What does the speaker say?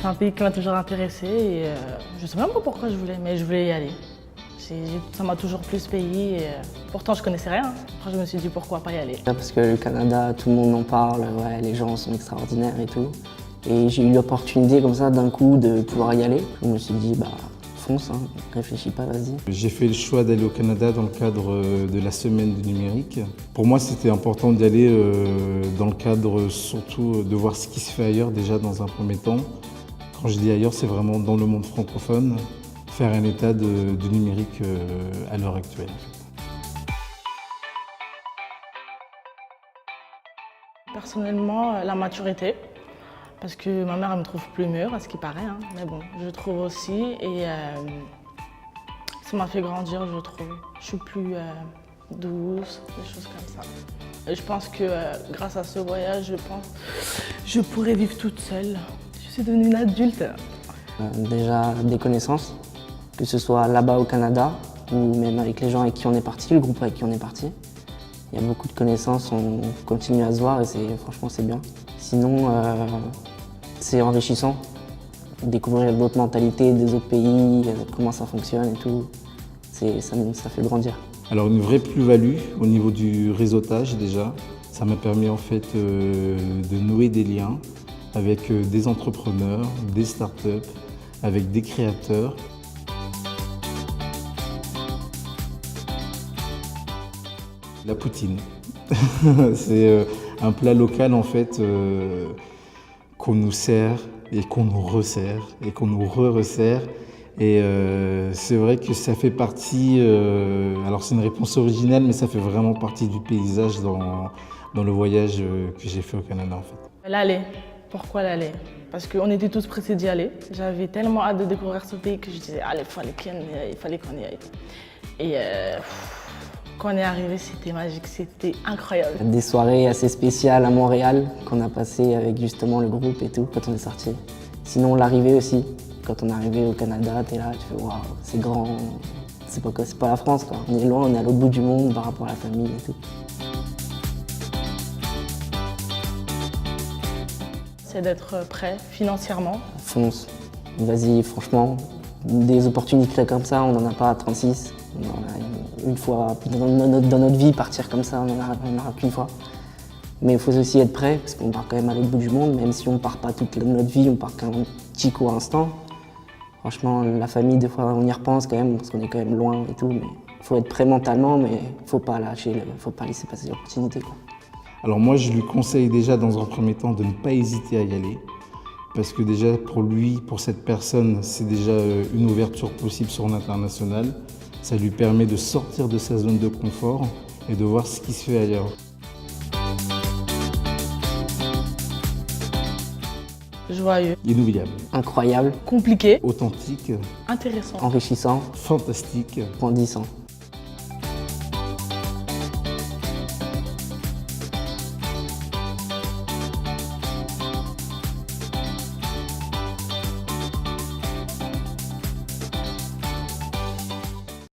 C'est un pays qui m'a toujours intéressée et je sais même pas pourquoi mais je voulais y aller. Ça m'a toujours plu ce pays et pourtant je connaissais rien. Après je me suis dit pourquoi pas y aller. Parce que le Canada, tout le monde en parle, ouais, les gens sont extraordinaires et tout. Et j'ai eu l'opportunité comme ça d'un coup de pouvoir y aller. Je me suis dit bah fonce, hein, réfléchis pas, vas-y. J'ai fait le choix d'aller au Canada dans le cadre de la semaine du numérique. Pour moi c'était important d'y aller dans le cadre surtout de voir ce qui se fait ailleurs déjà dans un premier temps. Quand je dis ailleurs, c'est vraiment dans le monde francophone, faire un état du numérique à l'heure actuelle. Personnellement, la maturité, parce que ma mère elle me trouve plus mûre, à ce qui paraît, hein. Mais bon, je trouve aussi, et ça m'a fait grandir, je trouve. Je suis plus douce, des choses comme ça. Et je pense que grâce à ce voyage, je pourrais vivre toute seule. Je suis devenue une adulte. Déjà des connaissances, que ce soit là-bas au Canada ou même avec les gens avec qui on est parti, le groupe avec qui on est parti. Il y a beaucoup de connaissances, on continue à se voir et franchement c'est bien. Sinon, c'est enrichissant, découvrir d'autres mentalités, des autres pays, comment ça fonctionne et tout, ça fait grandir. Alors une vraie plus-value au niveau du réseautage déjà, ça m'a permis en fait de nouer des liens avec des entrepreneurs, des startups, avec des créateurs. La poutine, c'est un plat local en fait qu'on nous sert et qu'on nous resserre et qu'on nous re-resserre. Et c'est vrai que ça fait partie, alors c'est une réponse originale, mais ça fait vraiment partie du paysage dans le voyage que j'ai fait au Canada en fait. L'aller. Pourquoi l'aller? Parce qu'on était tous pressés d'y aller. J'avais tellement hâte de découvrir ce pays que je disais allez, il fallait qu'on y aille. Et quand on est arrivé, c'était magique, c'était incroyable. Des soirées assez spéciales à Montréal qu'on a passées avec justement le groupe et tout quand on est sorti. Sinon l'arrivée aussi. Quand on est arrivé au Canada, t'es là, tu fais waouh, c'est grand. C'est pas la France quoi. On est loin, on est à l'autre bout du monde par rapport à la famille et tout. C'est d'être prêt financièrement. Fonce, vas-y, franchement, des opportunités comme ça, on n'en a pas à 36. On en a une fois dans notre vie, partir comme ça, on n'en aura qu'une fois. Mais il faut aussi être prêt, parce qu'on part quand même à l'autre bout du monde, même si on ne part pas toute notre vie, on part qu'un petit court instant. Franchement, la famille, des fois, on y repense quand même, parce qu'on est quand même loin et tout. Mais il faut être prêt mentalement, mais il ne faut pas lâcher, faut pas laisser passer l'opportunité. Alors moi, je lui conseille déjà dans un premier temps de ne pas hésiter à y aller. Parce que déjà, pour lui, pour cette personne, c'est déjà une ouverture possible sur l'international. Ça lui permet de sortir de sa zone de confort et de voir ce qui se fait ailleurs. Joyeux. Inoubliable. Incroyable. Compliqué. Authentique. Intéressant. Enrichissant. Fantastique. Grandissant.